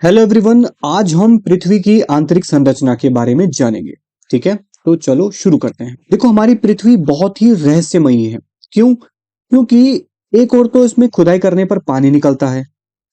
Hello everyone, आज हम पृथ्वी की आंतरिक संरचना के बारे में जानेंगे। ठीक है, तो चलो शुरू करते हैं। देखो, हमारी पृथ्वी बहुत ही रहस्यमयी है। क्यों? क्योंकि एक ओर तो इसमें खुदाई करने पर पानी निकलता है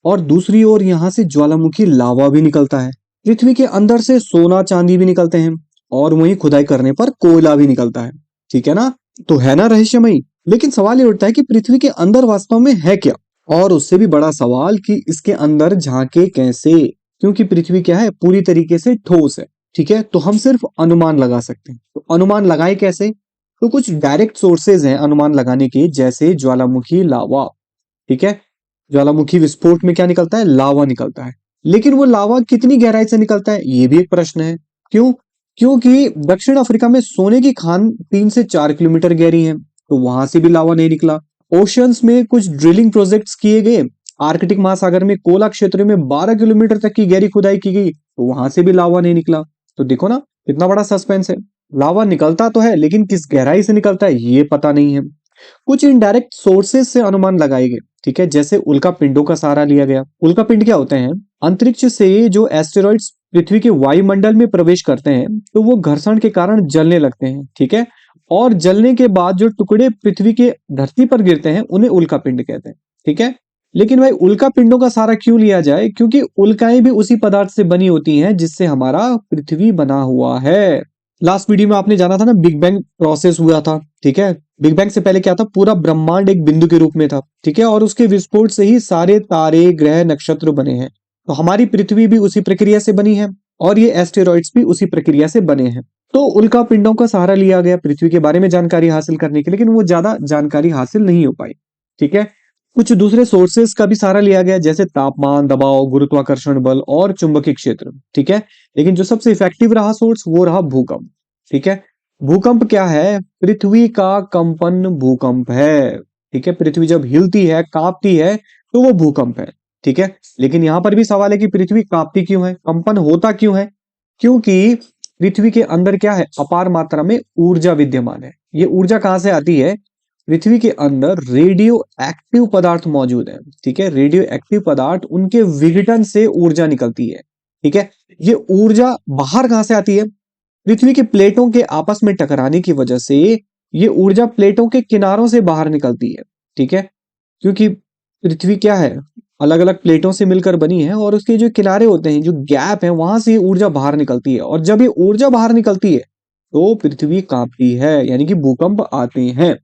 और दूसरी ओर यहाँ से ज्वालामुखी लावा भी निकलता है। पृथ्वी के अंदर से सोना चांदी भी निकलते हैं और वहीं खुदाई करने पर कोयला भी निकलता है। ठीक है ना? तो है ना रहस्यमयी। लेकिन सवाल ये उठता है कि पृथ्वी के अंदर वास्तव में है क्या। और उससे भी बड़ा सवाल कि इसके अंदर झांके कैसे, क्योंकि पृथ्वी क्या है, पूरी तरीके से ठोस है। ठीक है, तो हम सिर्फ अनुमान लगा सकते हैं। तो अनुमान लगाए कैसे? तो कुछ डायरेक्ट सोर्सेज हैं अनुमान लगाने के, जैसे ज्वालामुखी लावा। ठीक है, ज्वालामुखी विस्फोट में क्या निकलता है? लावा निकलता है। लेकिन वो लावा कितनी गहराई से निकलता है, ये भी एक प्रश्न है। क्यों? क्योंकि दक्षिण अफ्रीका में सोने की खान 3 से 4 किलोमीटर गहरी है, तो वहां से भी लावा नहीं निकला। ओशियंस में कुछ ड्रिलिंग प्रोजेक्ट्स किए गए। आर्कटिक महासागर में कोला क्षेत्र में 12 किलोमीटर तक की गहरी खुदाई की गई, तो वहां से भी लावा नहीं निकला। तो देखो ना, कितना बड़ा सस्पेंस है। लावा निकलता तो है, लेकिन किस गहराई से निकलता है ये पता नहीं है। कुछ इनडायरेक्ट सोर्सेज से अनुमान लगाए गए। ठीक है, जैसे उल्का पिंडों का सहारा लिया गया। उल्का पिंड क्या होते हैं? अंतरिक्ष से जो एस्टेरॉइड्स पृथ्वी के वायुमंडल में प्रवेश करते हैं, तो वो घर्षण के कारण जलने लगते हैं। ठीक है, और जलने के बाद जो टुकड़े पृथ्वी के धरती पर गिरते हैं, उन्हें उल्का पिंड कहते हैं। ठीक है, लेकिन भाई उल्का पिंडों का सहारा क्यों लिया जाए? क्योंकि उल्काएं भी उसी पदार्थ से बनी होती हैं जिससे हमारा पृथ्वी बना हुआ है। लास्ट वीडियो में आपने जाना था ना, बिग बैंग प्रोसेस हुआ था। ठीक है, बिग बैंग से पहले क्या था? पूरा ब्रह्मांड एक बिंदु के रूप में था। ठीक है, और उसके विस्फोट से ही सारे तारे, ग्रह, नक्षत्र बने हैं। तो हमारी पृथ्वी भी उसी प्रक्रिया से बनी है और ये एस्टेरॉइड्स भी उसी प्रक्रिया से बने हैं। तो उल्का पिंडों का सहारा लिया गया पृथ्वी के बारे में जानकारी हासिल करने के, लेकिन वो ज्यादा जानकारी हासिल नहीं हो पाई। ठीक है, कुछ दूसरे सोर्सेस का भी सहारा लिया गया, जैसे तापमान, दबाव, गुरुत्वाकर्षण बल और चुंबकीय क्षेत्र। ठीक है, लेकिन जो सबसे इफेक्टिव रहा सोर्स, वो रहा भूकंप। ठीक है, भूकंप क्या है? पृथ्वी का कंपन भूकंप है। ठीक है, पृथ्वी जब हिलती है, कांपती है, तो वो भूकंप है। ठीक है, लेकिन यहां पर भी सवाल है कि पृथ्वी कांपती क्यों है, कंपन होता क्यों है? क्योंकि पृथ्वी के अंदर क्या है? अपार मात्रा में ऊर्जा विद्यमान है। ये ऊर्जा कहां से आती है? पृथ्वी के अंदर रेडियो एक्टिव पदार्थ मौजूद है। ठीक है, रेडियो एक्टिव पदार्थ, उनके विघटन से ऊर्जा निकलती है। ठीक है, ये ऊर्जा बाहर कहां से आती है? पृथ्वी के प्लेटों के आपस में टकराने की वजह से ये ऊर्जा प्लेटों के किनारों से बाहर निकलती है। ठीक है, क्योंकि पृथ्वी क्या है? अलग अलग प्लेटों से मिलकर बनी है और उसके जो किनारे होते हैं, जो गैप है, वहां से ये ऊर्जा बाहर निकलती है। और जब ये ऊर्जा बाहर निकलती है, तो पृथ्वी कांपती है, यानी कि भूकंप आते हैं।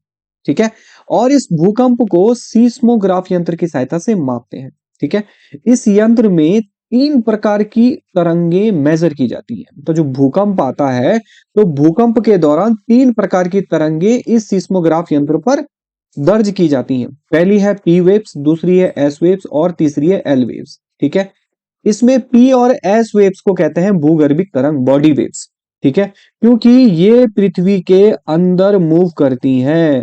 ठीक है, और इस भूकंप को सीस्मोग्राफ यंत्र की सहायता से मापते हैं। ठीक है, इस यंत्र में 3 प्रकार की तरंगे मेजर की जाती है। तो जो भूकंप आता है, तो भूकंप के दौरान 3 प्रकार की तरंगे इस सीस्मोग्राफ यंत्र पर दर्ज की जाती हैं। पहली है पी वेव्स, दूसरी है एस वेव्स और तीसरी है एल वेव्स। ठीक है, इसमें पी और एस वेव्स को कहते हैं भूगर्भिक तरंग, बॉडी वेव्स। ठीक है, क्योंकि ये पृथ्वी के अंदर मूव करती हैं,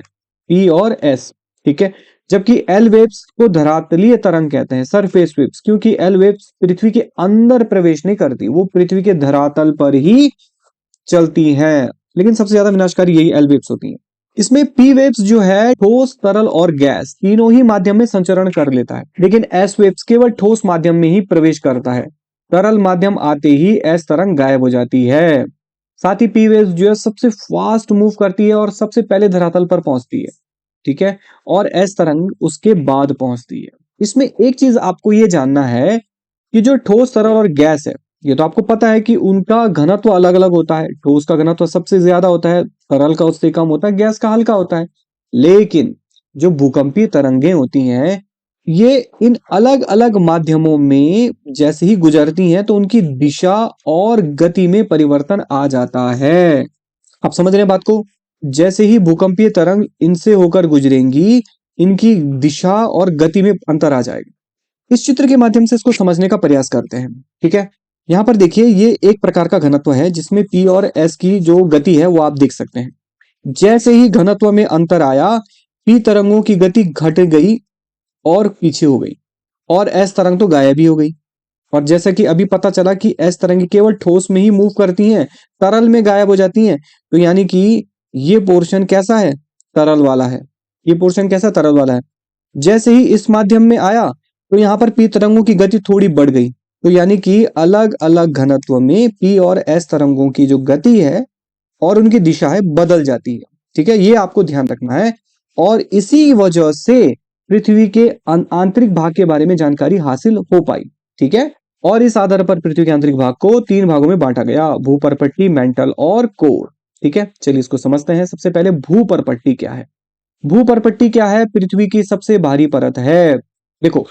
पी और एस। ठीक है, जबकि एल वेव्स को धरातलीय तरंग कहते हैं, सरफेस वेव्स, क्योंकि एल वेव्स पृथ्वी के अंदर प्रवेश नहीं करती, वो पृथ्वी के धरातल पर ही चलती हैं। लेकिन सबसे ज्यादा विनाशकारी यही एल वेव्स होती हैं। इसमें पी वेव्स जो है, ठोस, तरल और गैस तीनों ही माध्यम में संचरण कर लेता है, लेकिन एस वेव्स केवल ठोस माध्यम में ही प्रवेश करता है। तरल माध्यम आते ही एस तरंग गायब हो जाती है। साथ ही पी वेव्स जो है सबसे फास्ट मूव करती है और सबसे पहले धरातल पर पहुंचती है। ठीक है, और एस तरंग उसके बाद पहुंचती है। इसमें एक चीज आपको ये जानना है कि जो ठोस, तरल और गैस है, ये तो आपको पता है कि उनका घनत्व अलग अलग होता है। ठोस का घनत्व सबसे ज्यादा होता है, तरल का उससे कम होता है, गैस का हल्का होता है। लेकिन जो भूकंपीय तरंगें होती हैं, ये इन अलग अलग माध्यमों में जैसे ही गुजरती हैं, तो उनकी दिशा और गति में परिवर्तन आ जाता है। आप समझ रहे हैं बात को? जैसे ही भूकंपीय तरंग इनसे होकर गुजरेंगी, इनकी दिशा और गति में अंतर आ जाएगा। इस चित्र के माध्यम से इसको समझने का प्रयास करते हैं। ठीक है, यहाँ पर देखिए, ये एक प्रकार का घनत्व है जिसमें पी और एस की जो गति है वो आप देख सकते हैं। जैसे ही घनत्व में अंतर आया, पी तरंगों की गति घट गई और पीछे हो गई, और एस तरंग तो गायब ही हो गई। और जैसा कि अभी पता चला कि एस तरंग केवल ठोस में ही मूव करती हैं, तरल में गायब हो जाती हैं। तो यानी कि ये पोर्शन कैसा है? तरल वाला है। ये पोर्शन कैसा? तरल वाला है। जैसे ही इस माध्यम में आया, तो यहाँ पर पी तरंगों की गति थोड़ी बढ़ गई, तो यानी कि अलग अलग घनत्व में P और S तरंगों की जो गति है और उनकी दिशा है बदल जाती है। ठीक है, ये आपको ध्यान रखना है। और इसी वजह से पृथ्वी के आंतरिक भाग के बारे में जानकारी हासिल हो पाई। ठीक है, और इस आधार पर पृथ्वी के आंतरिक भाग को 3 भागों में बांटा गया, भूपर्पट्टी, मेंटल और कोर। ठीक है, चलिए इसको समझते हैं। सबसे पहले भूपर्पट्टी क्या है। भूपर्पट्टी क्या है? पृथ्वी की सबसे भारी परत है। देखो,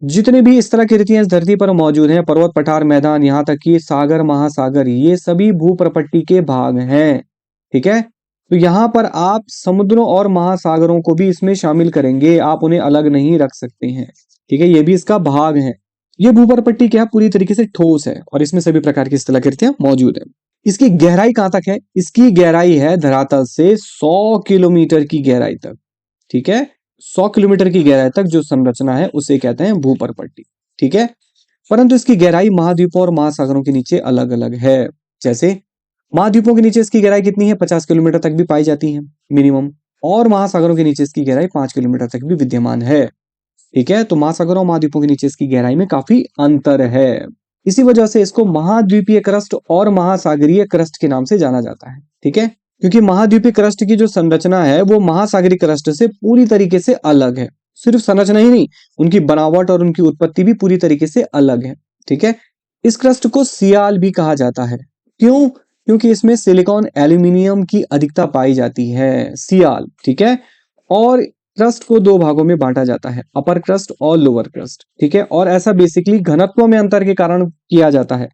जितने भी इस तरह की रीतियां इस धरती पर मौजूद हैं, पर्वत, पठार, मैदान, यहाँ तक कि सागर, महासागर, ये सभी भूपर्पट्टी के भाग हैं। ठीक है, तो यहाँ पर आप समुद्रों और महासागरों को भी इसमें शामिल करेंगे, आप उन्हें अलग नहीं रख सकते हैं। ठीक है, ये भी इसका भाग है। ये भूपर्पट्टी क्या है? पूरी तरीके से ठोस है और इसमें सभी प्रकार की इस तरह की रीतियां मौजूद है। इसकी गहराई कहां तक है? इसकी गहराई है धरातल से 100 किलोमीटर की गहराई तक। ठीक है, 100 किलोमीटर की गहराई तक जो संरचना है उसे कहते हैं भूपर्पट्टी। ठीक है, परंतु इसकी गहराई महाद्वीपों और महासागरों के नीचे अलग अलग है। जैसे महाद्वीपों के नीचे इसकी गहराई कितनी है? 50 किलोमीटर तक भी पाई जाती है मिनिमम, और महासागरों के नीचे इसकी गहराई 5 किलोमीटर तक भी विद्यमान है। ठीक है, तो महासागरों और महाद्वीपों के नीचे इसकी गहराई में काफी अंतर है। इसी वजह से इसको महाद्वीपीय क्रस्ट और महासागरीय क्रस्ट के नाम से जाना जाता है। ठीक है, क्योंकि महाद्वीपीय क्रस्ट की जो संरचना है वो महासागरीय क्रस्ट से पूरी तरीके से अलग है। सिर्फ संरचना ही नहीं, उनकी बनावट और उनकी उत्पत्ति भी पूरी तरीके से अलग है। ठीक है, इस क्रस्ट को सियाल भी कहा जाता है। क्यों? क्योंकि इसमें सिलिकॉन एल्यूमिनियम की अधिकता पाई जाती है, सियाल। ठीक है, और क्रस्ट को 2 भागों में बांटा जाता है, अपर क्रस्ट और लोअर क्रस्ट। ठीक है, और ऐसा बेसिकली घनत्व में अंतर के कारण किया जाता है।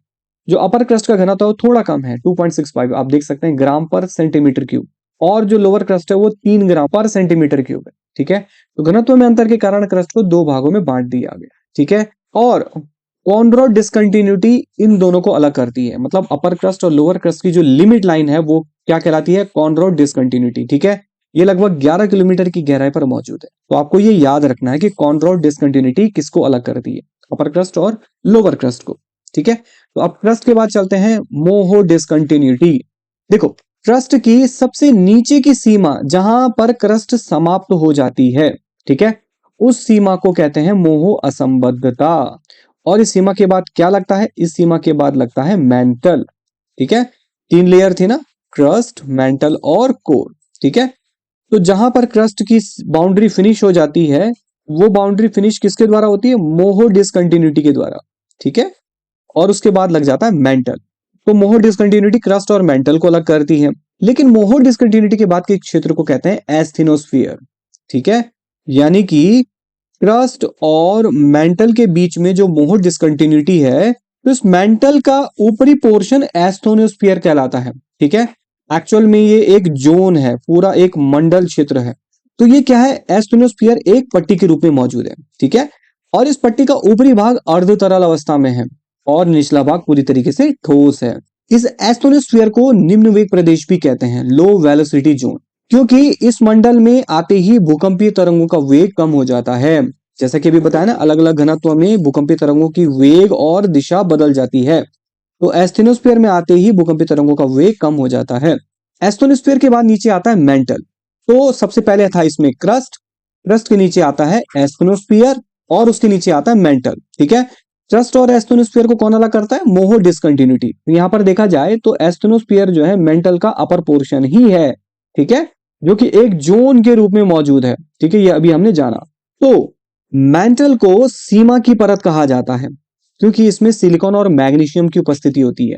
जो अपर क्रस्ट का घनत्व है वो थोड़ा कम है, 2.65 आप देख सकते हैं ग्राम पर सेंटीमीटर क्यूब, और जो लोअर क्रस्ट है वो 3 ग्राम पर सेंटीमीटर क्यूब है। ठीक है, तो घनत्व में अंतर के कारण क्रस्ट को 2 भागों में बांट दिया गया। ठीक है, और कॉनरॉड डिसकंटिन्यूटी इन दोनों को अलग करती है। मतलब अपर क्रस्ट और लोअर क्रस्ट की जो लिमिट लाइन है वो क्या कहलाती है? Conrad discontinuity. ठीक है, ये लगभग 11 किलोमीटर की गहराई पर मौजूद है। तो आपको ये याद रखना है कि कॉनरॉड डिसकंटिन्यूटी किसको अलग करती है? अपर क्रस्ट और लोअर क्रस्ट को। ठीक है, तो अब क्रस्ट के बाद चलते हैं मोहो डिसकंटिन्यूटी। देखो, क्रस्ट की सबसे नीचे की सीमा जहां पर क्रस्ट समाप्त हो जाती है, ठीक है, उस सीमा को कहते हैं मोहो असंबद्धता। और इस सीमा के बाद क्या लगता है? इस सीमा के बाद लगता है मेंटल। ठीक है, 3 लेयर थी ना, क्रस्ट, मेंटल और कोर। ठीक है, तो जहां पर क्रस्ट की बाउंड्री फिनिश हो जाती है, वो बाउंड्री फिनिश किसके द्वारा होती है? मोहो डिसकंटिन्यूटी के द्वारा। ठीक है, और उसके बाद लग जाता है मेंटल। तो मोहो डिसकंटिन्यूटी क्रस्ट और मेंटल को अलग करती है। लेकिन मोहो डिसकंटिन्यूटी के बाद के क्षेत्र को कहते हैं एस्थेनोस्फीयर। ठीक है, यानी कि क्रस्ट और मेंटल के बीच में जो मोहो डिसकंटिन्यूटी है, तो इस मेंटल का ऊपरी पोर्शन एस्थेनोस्फीयर कहलाता है। ठीक है, एक्चुअल में ये एक जोन है, पूरा एक मंडल क्षेत्र है। तो ये क्या है? एस्थेनोस्फीयर एक पट्टी के रूप में मौजूद है। ठीक है, और इस पट्टी का ऊपरी भाग अर्ध तरल अवस्था में है और निचला भाग पूरी तरीके से ठोस है। इस एस्थेनोस्फीयर को निम्न वेग प्रदेश भी कहते हैं, लो वेलोसिटी जोन, क्योंकि इस मंडल में आते ही भूकंपीय तरंगों का वेग कम हो जाता है। जैसा कि अभी बताया ना, अलग अलग घनत्व में भूकंपीय तरंगों की वेग और दिशा बदल जाती है। तो एस्थेनोस्फीयर में आते ही भूकंपीय तरंगों का वेग कम हो जाता है। एस्थेनोस्फीयर के बाद नीचे आता है मेंटल। तो सबसे पहले था इसमें क्रस्ट, क्रस्ट के नीचे आता है एस्थेनोस्फीयर और उसके नीचे आता है मेंटल। ठीक है, क्रस्ट और एस्थेनोस्फीयर को कौन अलग करता है? मोहो डिसकंटिन्यूटी। तो यहां पर देखा जाए तो एस्थेनोस्फीयर जो है मेंटल का अपर पोर्शन ही है। ठीक है, जो कि एक जोन के रूप में मौजूद है। ठीक है, ये अभी हमने जाना। तो मेंटल को सीमा की परत कहा जाता है क्योंकि इसमें सिलिकॉन और मैग्नीशियम की उपस्थिति होती है।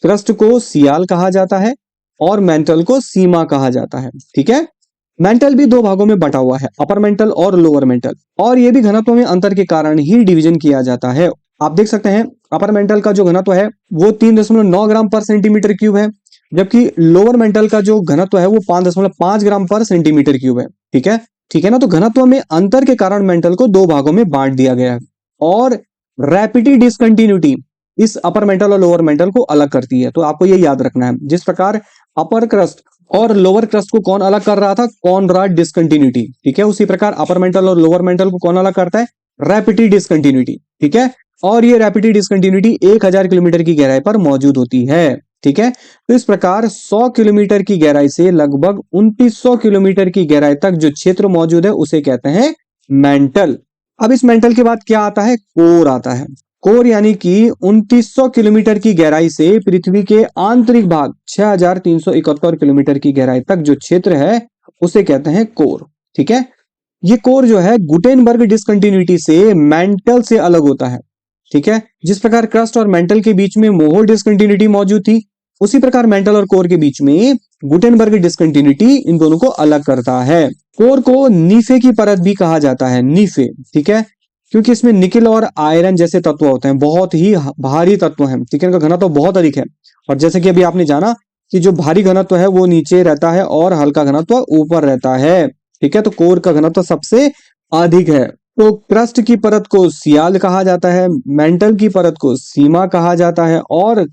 क्रस्ट को सियाल कहा जाता है और मेंटल को सीमा कहा जाता है। ठीक है, मेंटल भी 2 भागों में बटा हुआ है, अपर मेंटल और लोअर मेंटल, और ये भी घनत्व में अंतर के कारण ही डिवीजन किया जाता है। आप देख सकते हैं अपर मेंटल का जो घनत्व है वो 3.9 ग्राम पर सेंटीमीटर क्यूब है, जबकि लोअर मेंटल का जो घनत्व है वो 5.5 ग्राम पर सेंटीमीटर क्यूब है। ठीक है, ठीक है ना, तो घनत्व में अंतर के कारण मेंटल को 2 भागों में बांट दिया गया है। और रैपिड डिसकंटिन्यूटी इस अपर मेंटल और लोअर मेंटल को अलग करती है। तो आपको ये याद रखना है, जिस प्रकार अपर क्रस्ट और लोअर क्रस्ट को कौन अलग कर रहा था? Conrad discontinuity. ठीक है, उसी प्रकार अपर मेंटल और लोअर मेंटल को कौन अलग करता है? Rapid discontinuity. ठीक है, और ये रैपिड डिसकंटिन्यूटी 1000 किलोमीटर की गहराई पर मौजूद होती है। ठीक है, तो इस प्रकार 100 किलोमीटर की गहराई से लगभग 2900 किलोमीटर की गहराई तक जो क्षेत्र मौजूद है उसे कहते हैं मेंटल। अब इस मेंटल के बाद क्या आता है? कोर आता है। कोर यानी कि 2900 किलोमीटर की गहराई से पृथ्वी के आंतरिक भाग 6371 किलोमीटर की गहराई तक जो क्षेत्र है उसे कहते हैं कोर। ठीक है, ये कोर जो है गुटेनबर्ग डिसकंटिन्यूटी से मेंटल से अलग होता है। ठीक है, जिस प्रकार क्रस्ट और मेंटल के बीच में मोहर डिसकंटिन्यूटी मौजूद थी, उसी प्रकार मेंटल और कोर के बीच में गुटेनबर्ग डिसकंटिन्यूटी इन दोनों को अलग करता है। कोर को नीफे की परत भी कहा जाता है, नीफे। ठीक है, क्योंकि इसमें निकेल और आयरन जैसे तत्व होते हैं, बहुत ही भारी तत्व हैं। ठीक है, इनका घनत्व बहुत अधिक है। और जैसे कि अभी आपने जाना कि जो भारी घनत्व है वो नीचे रहता है और हल्का घनत्व ऊपर रहता है। ठीक है, तो कोर का घनत्व सबसे अधिक है। तो क्रस्ट की परत को सियाल कहा जाता है, मेंटल की परत को सीमा कहा जाता है और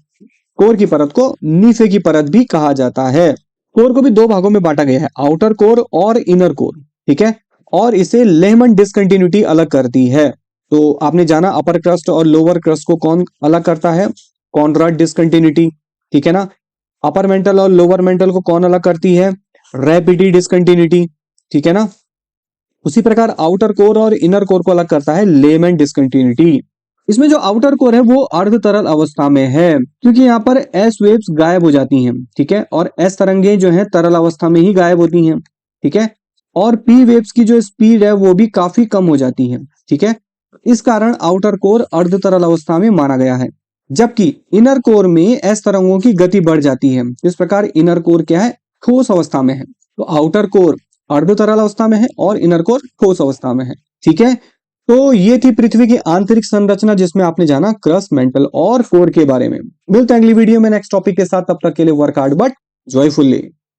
कोर की परत को नीफे की परत भी कहा जाता है। कोर को भी दो भागों में बांटा गया है, आउटर कोर और इनर कोर। ठीक है, और इसे लेहमन डिसकंटिन्यूटी अलग करती है। तो आपने जाना अपर क्रस्ट और लोअर क्रस्ट को कौन अलग करता है, कॉनराड डिसकंटिन्यूटी। ठीक है ना, अपर मेंटल और लोअर मेंटल को कौन अलग करती है, रैपिडी डिसकंटिन्यूटी। ठीक है ना, उसी प्रकार आउटर कोर और इनर कोर को अलग करता है लेमन डिसकंटिन्यूटी। इसमें जो आउटर कोर है वो अर्ध तरल अवस्था में है, क्योंकि यहाँ पर एस वेव्स गायब हो जाती हैं। ठीक है, और एस तरंगे जो है तरल अवस्था में ही गायब होती हैं। ठीक है, और पी वेव्स की जो स्पीड है वो भी काफी कम हो जाती है। ठीक है, इस कारण आउटर कोर अर्ध तरल अवस्था में माना गया है, जबकि इनर कोर में एस तरंगों की गति बढ़ जाती है। इस प्रकार इनर कोर क्या है, ठोस अवस्था में है। तो आउटर कोर अर्ध तरल अवस्था में है और इनर कोर ठोस अवस्था में है। ठीक है, तो ये थी पृथ्वी की आंतरिक संरचना, जिसमें आपने जाना क्रस्ट, मेंटल और कोर के बारे में। मिलते हैं अगली वीडियो में नेक्स्ट टॉपिक के साथ, तब तक के लिए वर्क हार्ड बट जॉयफुली।